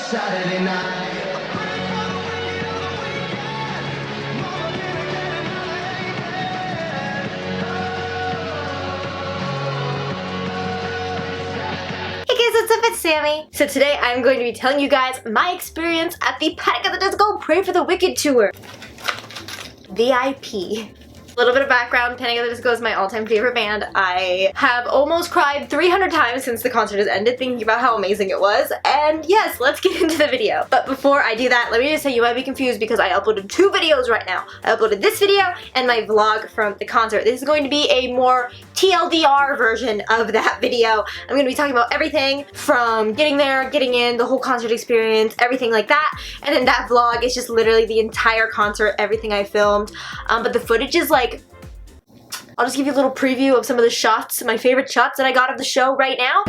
Saturday night. Hey guys, what's up? It's Sammy. So today I'm going to be telling you guys my experience at the Panic at the Disco Pray for the Wicked tour. VIP. A little bit of background, Panic at the Disco is my all-time favorite band. I have almost cried 300 times since the concert has ended thinking about how amazing it was. And yes, let's get into the video. But before I do that, let me just say you might be confused because I uploaded 2 videos right now. I uploaded this video and my vlog from the concert. This is going to be a more TLDR version of that video. I'm going to be talking about everything from getting there, getting in, the whole concert experience, everything like that. And then that vlog is just literally the entire concert, everything I filmed. But the footage is like, I'll just give you a little preview of some of the shots, my favorite shots that I got of the show right now.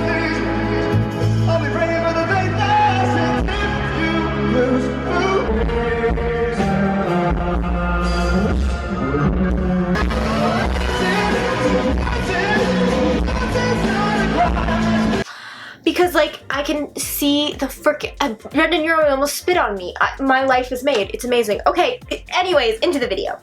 Because like I can see the frickin' Brendan, you almost spit on me. My life is made. It's amazing. Okay, anyways, into the video.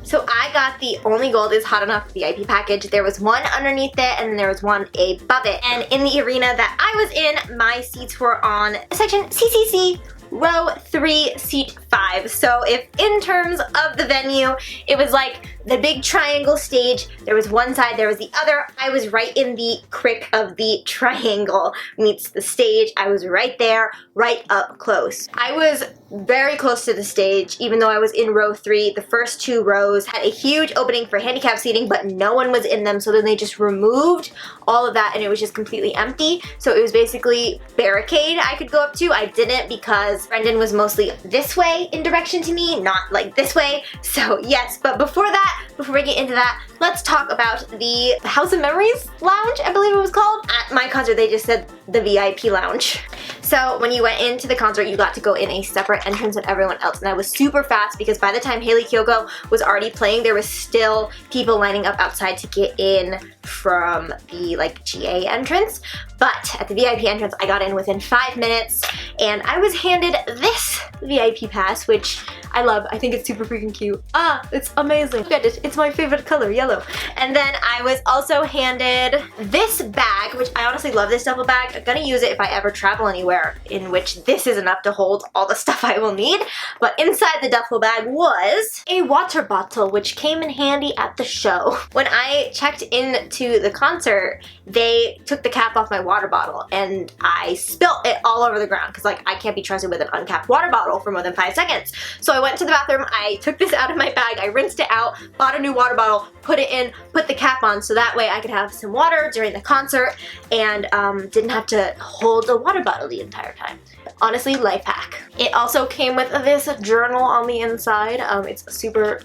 So I got the Only Gold is Hot Enough VIP package. There was one underneath it and then there was one above it. And in the arena that I was in, my seats were on section CCC, row 3, seat 5. So if in terms of the venue, it was like the big triangle stage, there was one side, there was the other. I was right in the crick of the triangle meets the stage. I was right there, right up close. I was very close to the stage, even though I was in row 3. The first 2 rows had a huge opening for handicap seating, but no one was in them, so then they just removed all of that and it was just completely empty. So it was basically barricade I could go up to. I didn't because Brendan was mostly this way in direction to me, not like this way. So yes, but before we get into that, let's talk about the House of Memories lounge, I believe it was called. At my concert, they just said the VIP lounge. So when you went into the concert, you got to go in a separate entrance than everyone else, and that was super fast because by the time Hayley Kiyoko was already playing, there was still people lining up outside to get in from the like GA entrance. But at the VIP entrance, I got in within 5 minutes, and I was handed this VIP pass, which I love. I think it's super freaking cute. Ah, it's amazing. Look at it. It's my favorite color, yellow. And then I was also handed this bag, which I honestly love this duffel bag. I'm gonna use it if I ever travel anywhere in which this is enough to hold all the stuff I will need. But inside the duffel bag was a water bottle, which came in handy at the show. When I checked into the concert, they took the cap off my water bottle and I spilt it all over the ground because like I can't be trusted with an uncapped water bottle for more than 5 seconds. So I went to the bathroom, I took this out of my bag, I rinsed it out, bought a new water bottle, put it in, put the cap on so that way I could have some water during the concert and didn't have to hold the water bottle the entire time. Honestly, life hack. It also came with this journal on the inside. It's super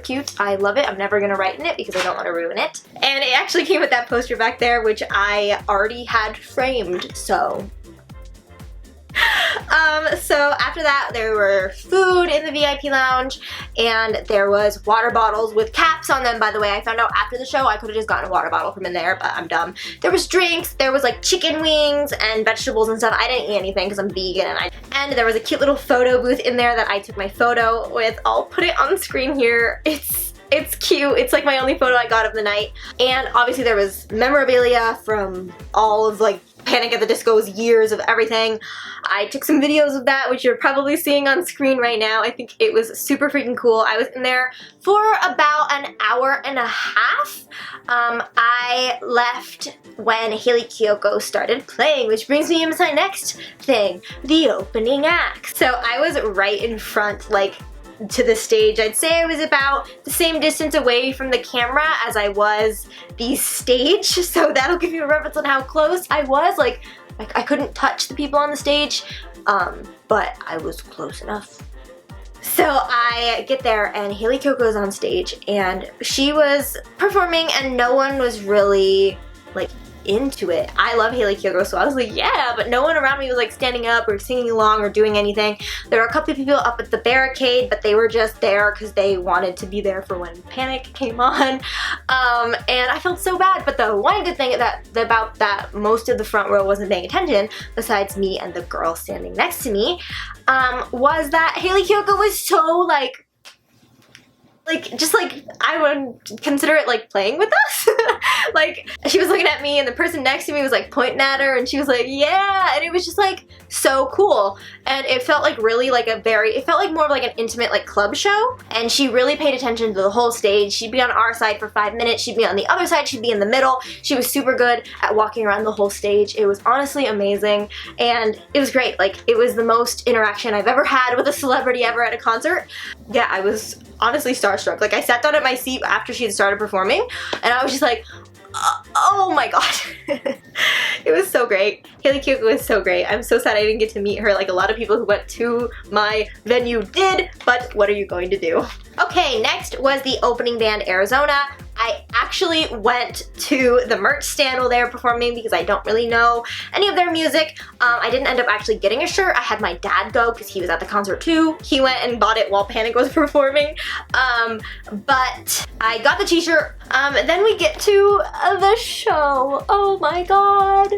cute. I love it. I'm never gonna write in it because I don't want to ruin it. And it actually came with that poster back there, which I already had framed, so. So after that, there were food in the VIP lounge, and there was water bottles with caps on them. By the way, I found out after the show I could have just gotten a water bottle from in there, but I'm dumb. There was drinks, there was like chicken wings and vegetables and stuff. I didn't eat anything because I'm vegan, and there was a cute little photo booth in there that I took my photo with. I'll put it on screen here. It's cute. It's like my only photo I got of the night. And obviously there was memorabilia from all of like Panic at the Disco's years of everything. I took some videos of that, which you're probably seeing on screen right now. I think it was super freaking cool. I was in there for about an hour and a half. I left when Hayley Kiyoko started playing, which brings me into my next thing, the opening act. So I was right in front, like to the stage. I'd say I was about the same distance away from the camera as I was the stage, so that'll give you a reference on how close I was. Like I couldn't touch the people on the stage, but I was close enough. So I get there and Hayley Kiyoko is on stage and she was performing and no one was really like into it. I love Hayley Kiyoko, so I was like, yeah, but no one around me was like standing up or singing along or doing anything. There were a couple of people up at the barricade, but they were just there because they wanted to be there for when Panic came on. And I felt so bad, but the one good thing about that most of the front row wasn't paying attention, besides me and the girl standing next to me, was that Hayley Kiyoko was so like just like, I would consider it like playing with us. Like, she was looking at me and the person next to me was like pointing at her and she was like, yeah, and it was just like so cool. And it felt like really like it felt like more of like an intimate like club show, and she really paid attention to the whole stage. She'd be on our side for 5 minutes, she'd be on the other side, she'd be in the middle. She was super good at walking around the whole stage. It was honestly amazing, and it was great. Like, it was the most interaction I've ever had with a celebrity ever at a concert. Yeah, I was honestly starstruck. Like, I sat down at my seat after she had started performing, and I was just like, oh my god. It was so great. Hayley Kiyoko was so great. I'm so sad I didn't get to meet her like a lot of people who went to my venue did, but what are you going to do? Okay, next was the opening band Arizona. I actually went to the merch stand while they were performing because I don't really know any of their music. I didn't end up actually getting a shirt. I had my dad go because he was at the concert too. He went and bought it while Panic was performing. But I got the t-shirt. Then we get to the show. Oh my god.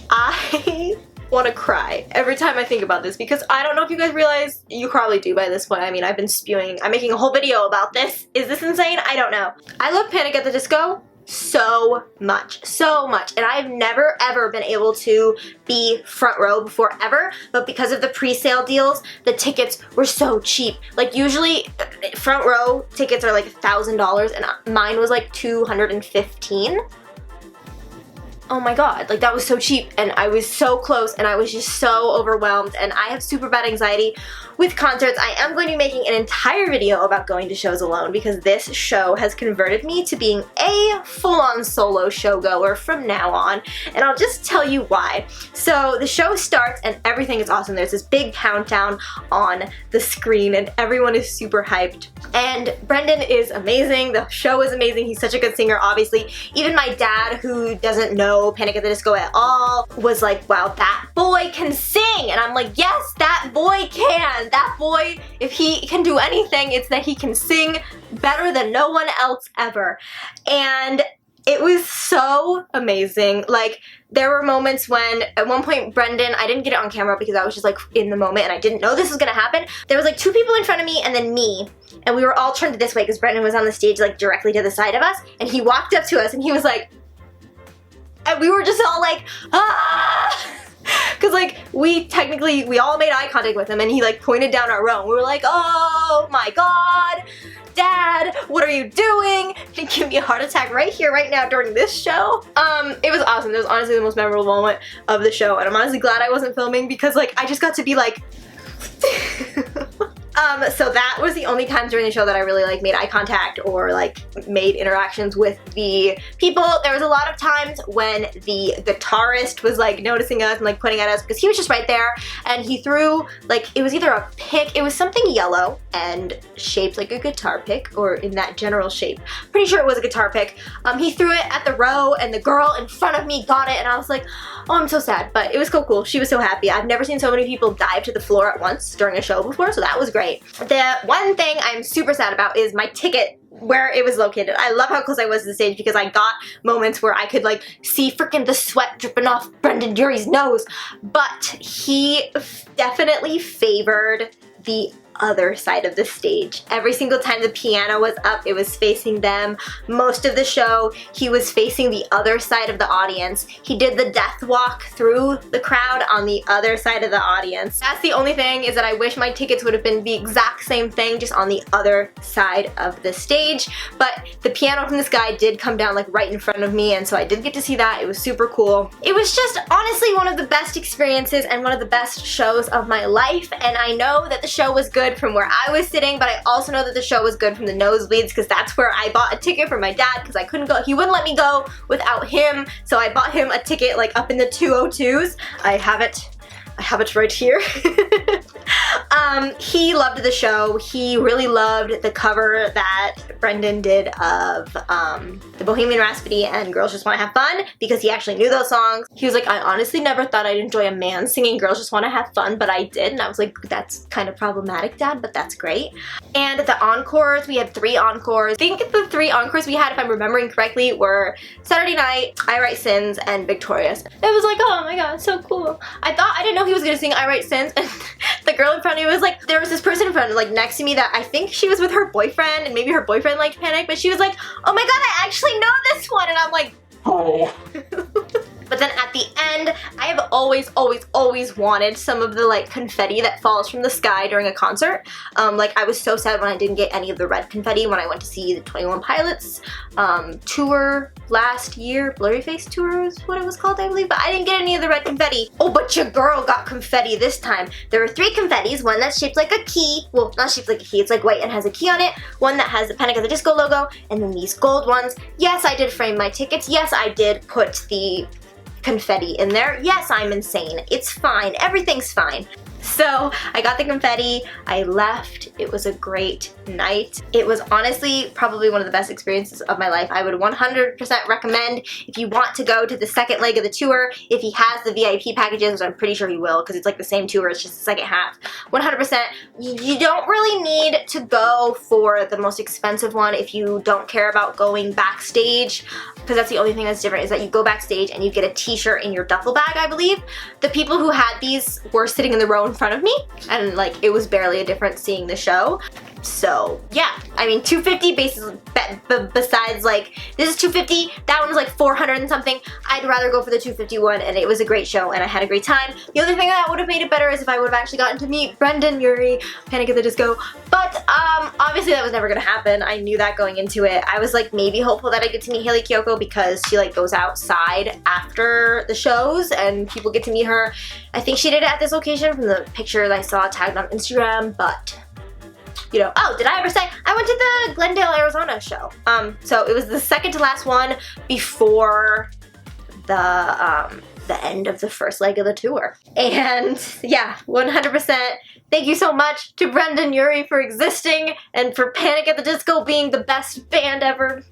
I want to cry every time I think about this because I don't know if you guys realize, you probably do by this point. I mean, I've been spewing, I'm making a whole video about this. Is this insane? I don't know. I love Panic at the Disco so much, and I've never ever been able to be front row before ever, but because of the pre-sale deals, the tickets were so cheap. Like, usually front row tickets are like $1,000 and mine was like $215. Oh my god, like, that was so cheap, and I was so close, and I was just so overwhelmed, and I have super bad anxiety with concerts. I am going to be making an entire video about going to shows alone because this show has converted me to being a full-on solo show goer from now on, and I'll just tell you why. So the show starts and everything is awesome. There's this big countdown on the screen and everyone is super hyped, and Brendan is amazing. The show is amazing. He's such a good singer, obviously. Even my dad, who doesn't know Panic at the Disco at all, was like, wow, that boy can sing, and I'm like, yes, that boy can. That boy, if he can do anything, it's that he can sing better than no one else ever. And it was so amazing. Like, there were moments when, at one point, Brendan, I didn't get it on camera because I was just like in the moment and I didn't know this was gonna happen. There was like 2 people in front of me and then me, and we were all turned this way because Brendan was on the stage like directly to the side of us, and he walked up to us and he was like, and we were just all like, ah! Because like, we all made eye contact with him and he like pointed down our row and we were like, oh my god, Dad, what are you doing? You're giving me a heart attack right here, right now during this show. It was awesome. It was honestly the most memorable moment of the show, and I'm honestly glad I wasn't filming because like, I just got to be like so that was the only time during the show that I really like made eye contact or like made interactions with the people. There was a lot of times when the guitarist was like noticing us and like pointing at us because he was just right there, and he threw like, it was either a pick, it was something yellow and shaped like a guitar pick, or in that general shape. Pretty sure it was a guitar pick. He threw it at the row and the girl in front of me got it, and I was like, oh, I'm so sad, but it was so cool. She was so happy. I've never seen so many people dive to the floor at once during a show before, so that was great. The one thing I'm super sad about is my ticket, where it was located. I love how close I was to the stage because I got moments where I could like see freaking the sweat dripping off Brendan Urie's nose, but he definitely favored the other side of the stage. Every single time the piano was up, it was facing them. Most of the show, he was facing the other side of the audience. He did the death walk through the crowd on the other side of the audience. That's the only thing, is that I wish my tickets would have been the exact same thing, just on the other side of the stage. But the piano from this guy did come down like right in front of me, and so I did get to see that. It was super cool. It was just honestly one of the best experiences and one of the best shows of my life, and I know that the show was good from where I was sitting, but I also know that the show was good from the nosebleeds because that's where I bought a ticket for my dad because I couldn't go. He wouldn't let me go without him, so I bought him a ticket like up in the 202s. I have it right here. He loved the show. He really loved the cover that Brendan did of the Bohemian Rhapsody and Girls Just Want to Have Fun, because he actually knew those songs. He was like, I honestly never thought I'd enjoy a man singing Girls Just Want to Have Fun, but I did. And I was like, that's kind of problematic, Dad, but that's great. And the encores, we had 3 encores. I think the 3 encores we had, if I'm remembering correctly, were Saturday Night, I Write Sins, and Victorious. It was like, oh my god, so cool. I didn't know he was gonna sing I Write Sins, and the girl in front of me was like, there was this person in front of, like, next to me that I think she was with her boyfriend, and maybe her boyfriend like panicked, but she was like, oh my god, I actually know this one, and I'm like, oh. But then at the end, I have always wanted some of the like confetti that falls from the sky during a concert. Like I was so sad when I didn't get any of the red confetti when I went to see the 21 Pilots tour last year. Blurry Face tour is what it was called, I believe, but I didn't get any of the red confetti. Oh, but your girl got confetti this time. There were 3 confettis, one that's shaped like a key. Well, not shaped like a key, it's like white and has a key on it. One that has the Panic! At the Disco logo, and then these gold ones. Yes, I did frame my tickets. Yes, I did put the confetti in there. Yes, I'm insane. It's fine. Everything's fine. So I got the confetti, I left. It was a great night. It was honestly probably one of the best experiences of my life. I would 100% recommend if you want to go to the second leg of the tour, if he has the VIP packages, which I'm pretty sure he will because it's like the same tour, it's just the second half. 100%. You don't really need to go for the most expensive one if you don't care about going backstage, because that's the only thing that's different, is that you go backstage and you get a t-shirt in your duffel bag, I believe. The people who had these were sitting in the row in front of me, and like it was barely a difference seeing the show. So yeah, I mean, $250 besides like, this is $250, that one was like $400 and something. I'd rather go for the $250 one, and it was a great show and I had a great time. The other thing that would have made it better is if I would have actually gotten to meet Brendan Urie, Panic! At the Disco, but obviously that was never gonna happen. I knew that going into it. I was like maybe hopeful that I get to meet Hayley Kiyoko because she like goes outside after the shows and people get to meet her. I think she did it at this location from the picture that I saw tagged on Instagram, but you know, oh, did I ever say I went to the Glendale, Arizona show? So it was the second to last one before the end of the first leg of the tour. And yeah, 100%. Thank you so much to Brendan Urie for existing and for Panic! At the Disco being the best band ever.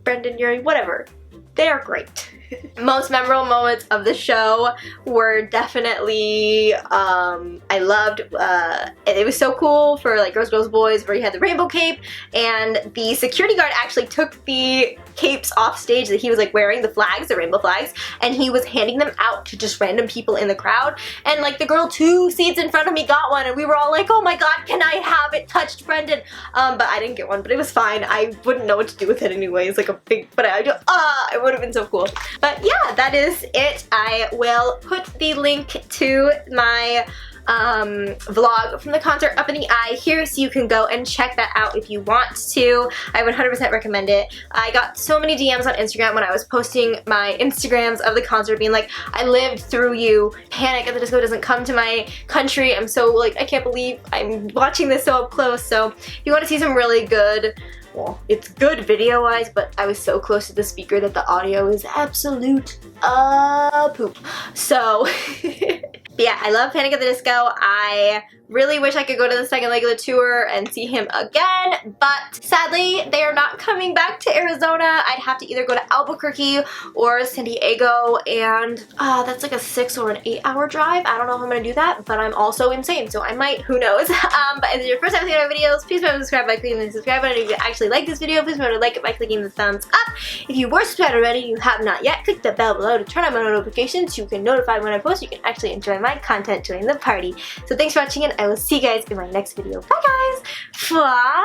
Brendan Urie, whatever. They are great. Most memorable moments of the show were definitely, I loved, it was so cool for like Girls, Girls, Boys, where you had the rainbow cape, and the security guard actually took the capes off stage that he was like wearing, the flags, the rainbow flags, and he was handing them out to just random people in the crowd. And like the girl 2 seats in front of me got one, and we were all like, oh my god, can I have it? Touched Brendan. But I didn't get one, but it was fine. I wouldn't know what to do with it anyway. It's like a big, but it would have been so cool. But yeah, that is it. I will put the link to my vlog from the concert up in the eye here, so you can go and check that out if you want to. I would 100% recommend it. I got so many DMs on Instagram when I was posting my Instagrams of the concert being like, I lived through you. Panic! At the Disco doesn't come to my country. I'm so like, I can't believe I'm watching this so up close. So if you want to see some really good, well, it's good video-wise, but I was so close to the speaker that the audio is absolute poop. So yeah, I love Panic! At the Disco. I really wish I could go to the second leg of the tour and see him again, but sadly they are not coming back to Arizona. I'd have to either go to Albuquerque or San Diego, and that's like a 6 or an 8-hour drive. I don't know if I'm gonna do that, but I'm also insane, so I might, who knows. But if it's your first time seeing my videos, please remember to subscribe by clicking the subscribe button. If you actually like this video, please remember to like it by clicking the thumbs up. If you were subscribed already and you have not yet, click the bell below to turn on my notifications so you can notify when I post. You can actually enjoy my content during the party. So thanks for watching, and I will see you guys in my next video. Bye guys! Mwah!